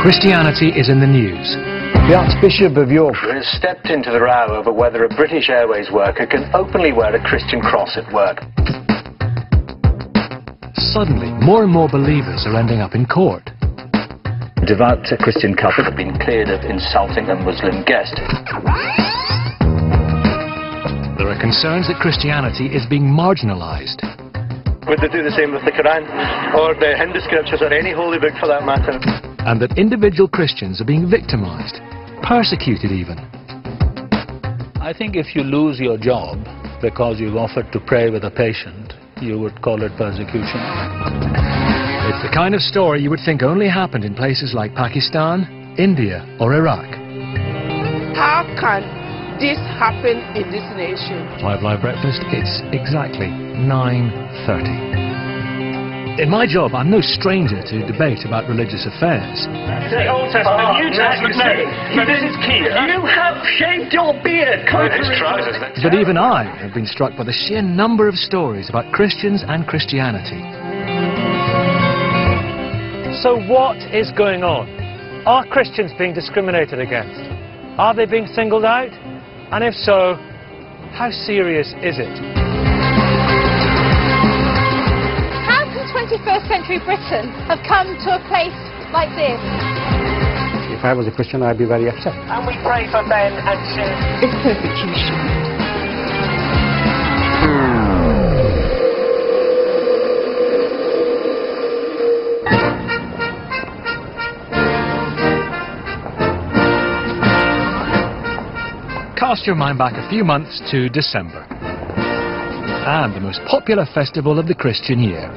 Christianity is in the news. The Archbishop of York has stepped into the row over whether a British Airways worker can openly wear a Christian cross at work. Suddenly, more and more believers are ending up in court. A devout Christian couple have been cleared of insulting a Muslim guest. There are concerns that Christianity is being marginalised. Would they do the same with the Quran, or the Hindu scriptures, or any holy book for that matter? And that individual Christians are being victimised, persecuted even. I think if you lose your job because you've offered to pray with a patient, you would call it persecution. It's the kind of story you would think only happened in places like Pakistan, India or Iraq. How can this happen in this nation? 5 Live Breakfast, it's exactly 9:30. In my job, I'm no stranger to debate about religious affairs. The Old Testament, New Testament, no, this is key. You have shaved your beard. But even I have been struck by the sheer number of stories about Christians and Christianity. So what is going on? Are Christians being discriminated against? Are they being singled out? And if so, how serious is it? How can 21st century Britain have come to a place like this? If I was a Christian, I'd be very upset. And we pray for men and children. It's persecution. Cast your mind back a few months to December, and the most popular festival of the Christian year.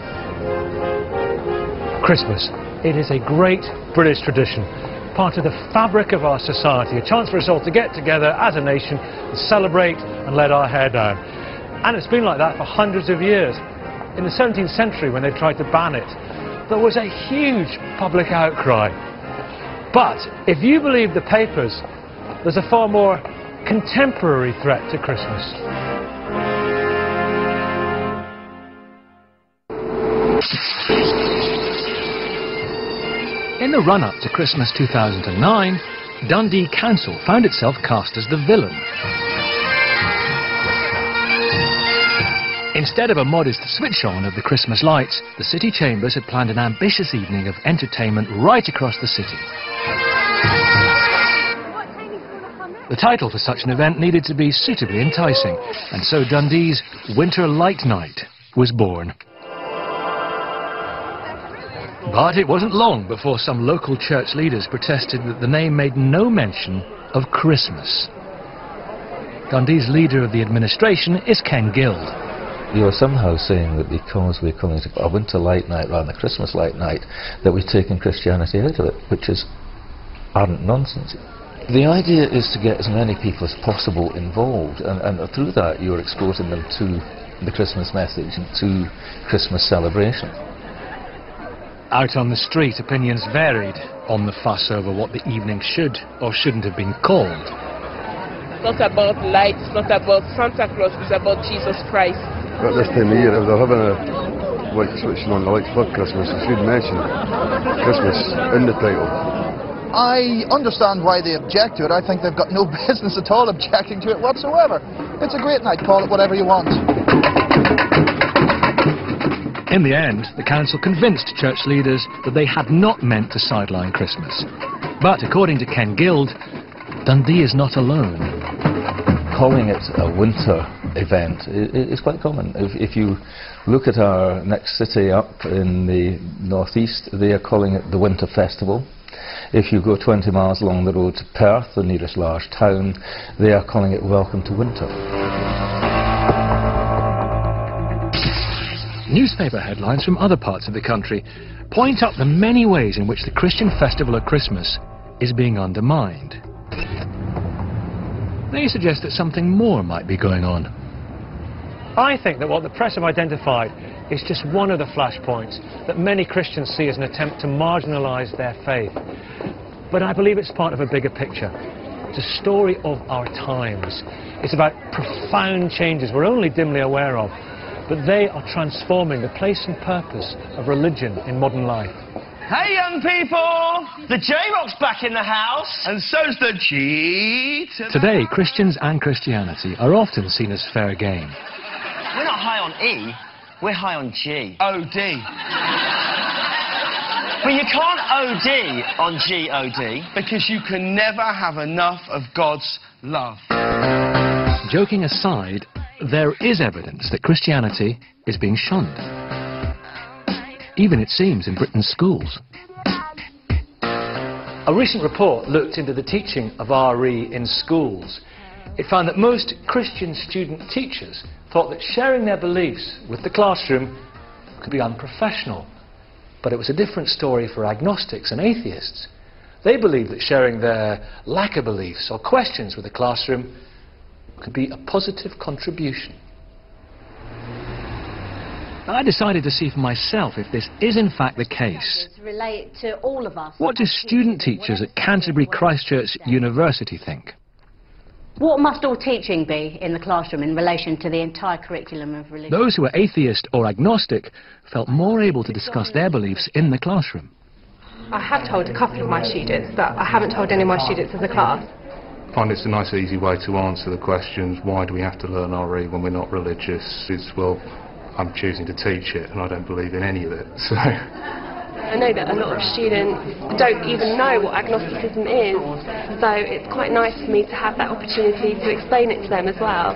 Christmas. It is a great British tradition, part of the fabric of our society, a chance for us all to get together as a nation, and celebrate and let our hair down. And it's been like that for hundreds of years. In the 17th century, when they tried to ban it, there was a huge public outcry. But if you believe the papers, there's a far more contemporary threat to Christmas. In the run-up to Christmas 2009, Dundee Council found itself cast as the villain. Instead of a modest switch-on of the Christmas lights, the city chambers had planned an ambitious evening of entertainment right across the city. The title for such an event needed to be suitably enticing, and so Dundee's Winter Light Night was born. But it wasn't long before some local church leaders protested that the name made no mention of Christmas. Dundee's leader of the administration is Ken Guild. You're somehow saying that because we're calling it a Winter Light Night rather than a Christmas Light Night, that we've taken Christianity out of it, which is arrant nonsense. The idea is to get as many people as possible involved, and through that you're exposing them to the Christmas message and to Christmas celebration. Out on the street, opinions varied on the fuss over what the evening should or shouldn't have been called. It's not about lights, it's not about Santa Claus, it's about Jesus Christ. At this time of year, if they're having a switching on the lights for Christmas, they should mention Christmas in the title. I understand why they object to it. I think they've got no business at all objecting to it whatsoever. It's a great night, call it whatever you want. In the end, the council convinced church leaders that they had not meant to sideline Christmas. But according to Ken Guild, Dundee is not alone. Calling it a winter event is quite common. If you look at our next city up in the northeast, they are calling it the Winter Festival. If you go 20 miles along the road to Perth, the nearest large town, they are calling it Welcome to Winter. Newspaper headlines from other parts of the country point up the many ways in which the Christian festival of Christmas is being undermined. They suggest that something more might be going on. I think that what the press have identified is just one of the flashpoints that many Christians see as an attempt to marginalise their faith. But I believe it's part of a bigger picture. It's a story of our times. It's about profound changes we're only dimly aware of, but they are transforming the place and purpose of religion in modern life. Hey, young people! The J-Rock's back in the house, and so's the G to the... Today, Christians and Christianity are often seen as fair game. We're not high on E, we're high on G. O-D. But you can't OD on G-O-D. Because you can never have enough of God's love. Joking aside, there is evidence that Christianity is being shunned. Even, it seems, in Britain's schools. A recent report looked into the teaching of RE in schools. It found that most Christian student teachers thought that sharing their beliefs with the classroom could be unprofessional. But it was a different story for agnostics and atheists. They believed that sharing their lack of beliefs or questions with the classroom could be a positive contribution. I decided to see for myself if this is in fact the case. Relate to all of us. What do student teachers at Canterbury Christchurch University think? What must all teaching be in the classroom in relation to the entire curriculum of religion? Those who were atheist or agnostic felt more able to discuss their beliefs in the classroom. I have told a couple of my students, but I haven't told any of my students as a class. I find it's a nice easy way to answer the questions, why do we have to learn RE when we're not religious? It's, well, I'm choosing to teach it and I don't believe in any of it, so... I know that a lot of students don't even know what agnosticism is, so it's quite nice for me to have that opportunity to explain it to them as well.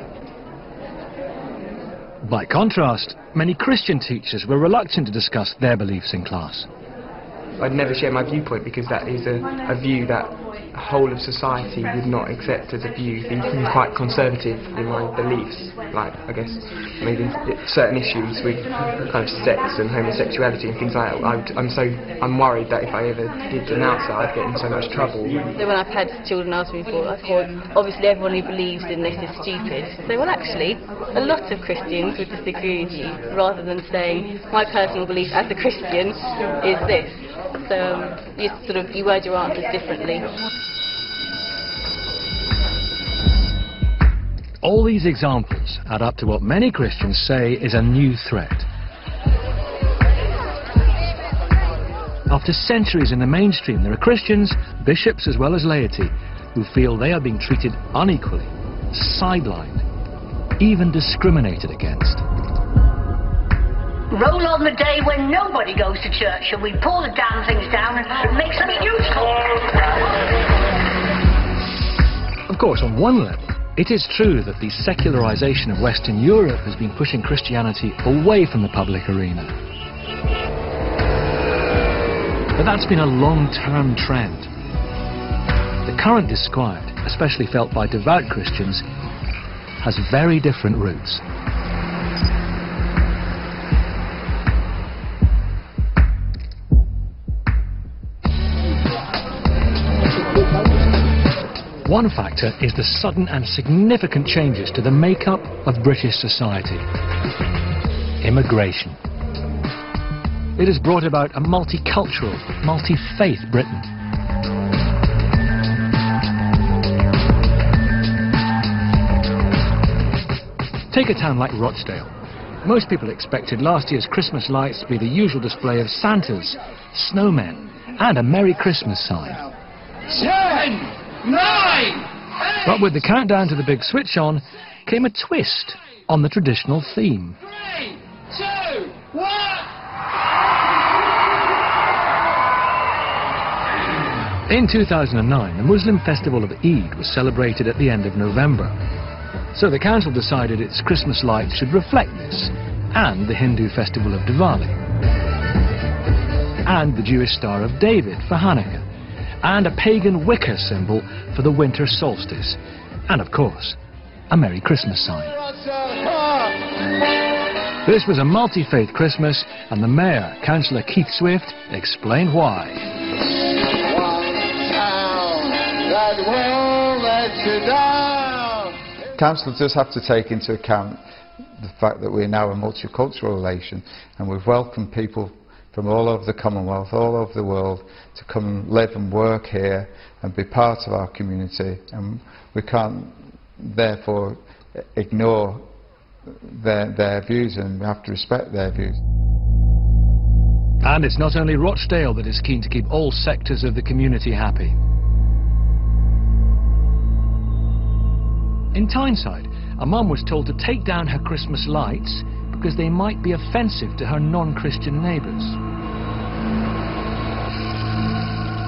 By contrast, many Christian teachers were reluctant to discuss their beliefs in class. I'd never share my viewpoint because that is a view that the whole of society would not accept as a view. I'm quite conservative in my beliefs, like, I guess, maybe certain issues with kind of sex and homosexuality and things like that. I'm worried that if I ever did denounce that, I'd get in so much trouble. So when I've had children ask me before, I thought, obviously everyone who believes in this is stupid. So, well, actually, a lot of Christians would disagree with you, rather than saying, my personal belief as a Christian is this. So you word your answers differently. All these examples add up to what many Christians say is a new threat. After centuries in the mainstream, there are Christians, bishops as well as laity, who feel they are being treated unequally, sidelined, even discriminated against. Roll on the day when nobody goes to church and we pull the damn things down and make something useful. Of course, on one level, it is true that the secularization of Western Europe has been pushing Christianity away from the public arena. But that's been a long-term trend. The current disquiet, especially felt by devout Christians, has very different roots. One factor is the sudden and significant changes to the makeup of British society. Immigration. It has brought about a multicultural, multi-faith Britain. Take a town like Rochdale. Most people expected last year's Christmas lights to be the usual display of Santas, snowmen, and a Merry Christmas sign. 10, 9, 8, But with the countdown to the big switch on came a twist on the traditional theme. 3, 2, 1. In 2009, the Muslim festival of Eid was celebrated at the end of November. So the council decided its Christmas lights should reflect this, and the Hindu festival of Diwali, and the Jewish Star of David for Hanukkah, and a pagan Wicca symbol for the winter solstice, and of course, a Merry Christmas sign. This was a multi-faith Christmas, and the Mayor, Councillor Keith Swift, explained why. Council does have to take into account the fact that we're now a multicultural nation, and we've welcomed people from all over the Commonwealth, all over the world, to come and live and work here and be part of our community, and we can't therefore ignore their views, and we have to respect their views. And it's not only Rochdale that is keen to keep all sectors of the community happy. In Tyneside, a mum was told to take down her Christmas lights because they might be offensive to her non-Christian neighbours.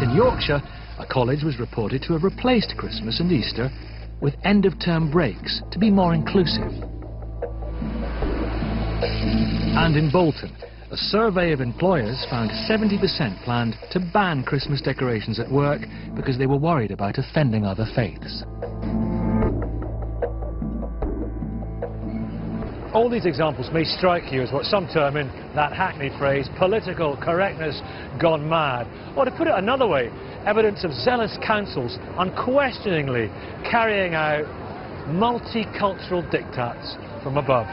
In Yorkshire, a college was reported to have replaced Christmas and Easter with end-of-term breaks to be more inclusive. And in Bolton, a survey of employers found 70% planned to ban Christmas decorations at work because they were worried about offending other faiths. All these examples may strike you as what some term in that hackneyed phrase, political correctness gone mad. Or to put it another way, evidence of zealous councils unquestioningly carrying out multicultural diktats from above.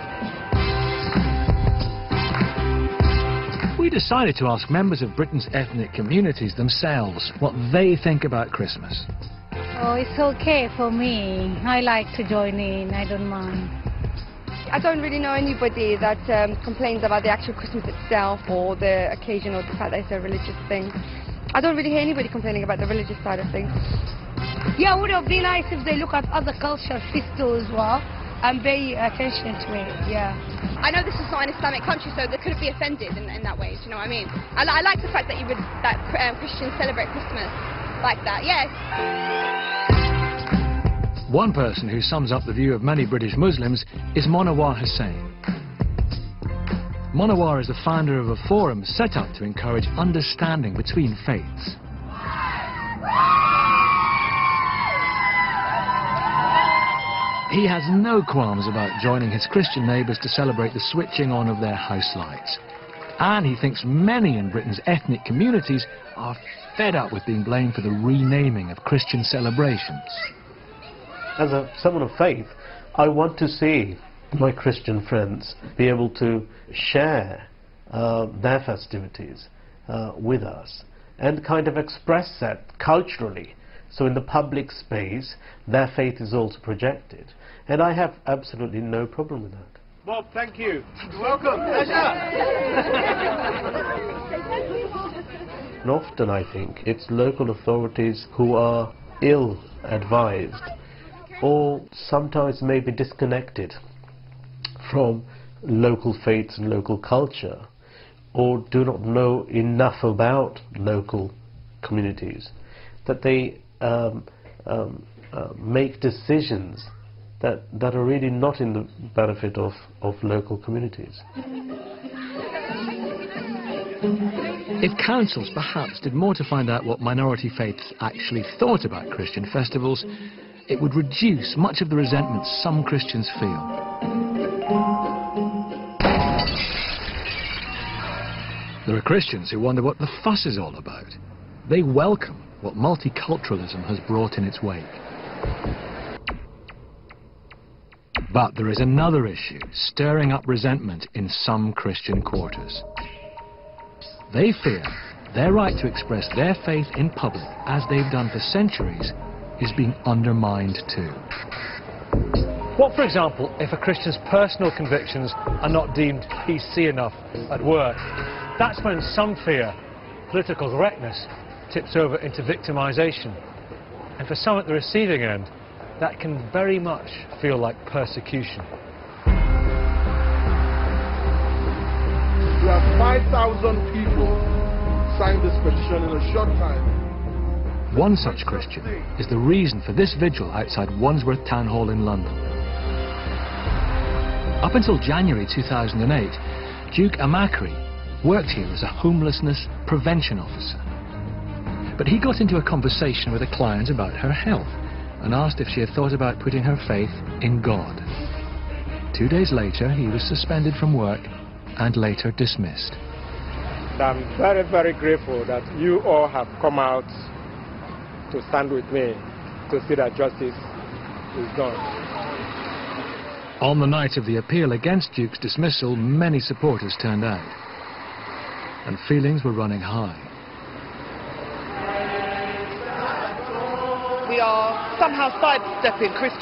We decided to ask members of Britain's ethnic communities themselves what they think about Christmas. Oh, it's okay for me. I like to join in, I don't mind. I don't really know anybody that complains about the actual Christmas itself or the occasion or the fact that it's a religious thing. I don't really hear anybody complaining about the religious side of things. Yeah, it would be nice if they look at other culture festivals as well and pay attention to it, yeah. I know this is not an Islamic country, so they couldn't be offended in that way, do you know what I mean? I like the fact that Christians celebrate Christmas like that, yes. One person who sums up the view of many British Muslims is Monawar Hussain. Monawar is the founder of a forum set up to encourage understanding between faiths. He has no qualms about joining his Christian neighbours to celebrate the switching on of their house lights. And he thinks many in Britain's ethnic communities are fed up with being blamed for the renaming of Christian celebrations. As someone of faith, I want to see my Christian friends be able to share their festivities with us and kind of express that culturally. So in the public space, their faith is also projected. And I have absolutely no problem with that. Bob, thank you. Welcome. Pleasure. And often I think it's local authorities who are ill-advised or sometimes maybe disconnected from local faiths and local culture, or do not know enough about local communities, that they make decisions that are really not in the benefit of local communities. If councils perhaps did more to find out what minority faiths actually thought about Christian festivals, it would reduce much of the resentment some Christians feel. There are Christians who wonder what the fuss is all about. They welcome what multiculturalism has brought in its wake. But there is another issue stirring up resentment in some Christian quarters. They fear their right to express their faith in public, as they've done for centuries, is being undermined too. What, for example, if a Christian's personal convictions are not deemed PC enough at work? That's when some fear political correctness tips over into victimisation. And for some at the receiving end, that can very much feel like persecution. We have 5,000 people signed this petition in a short time. One such Christian is the reason for this vigil outside Wandsworth Town Hall in London. Up until January 2008, Duke Amakri worked here as a homelessness prevention officer. But he got into a conversation with a client about her health and asked if she had thought about putting her faith in God. 2 days later, he was suspended from work and later dismissed. I'm very, very grateful that you all have come out to stand with me to see that justice is done. On the night of the appeal against Duke's dismissal, many supporters turned out, and feelings were running high. We are somehow sidestepping Christian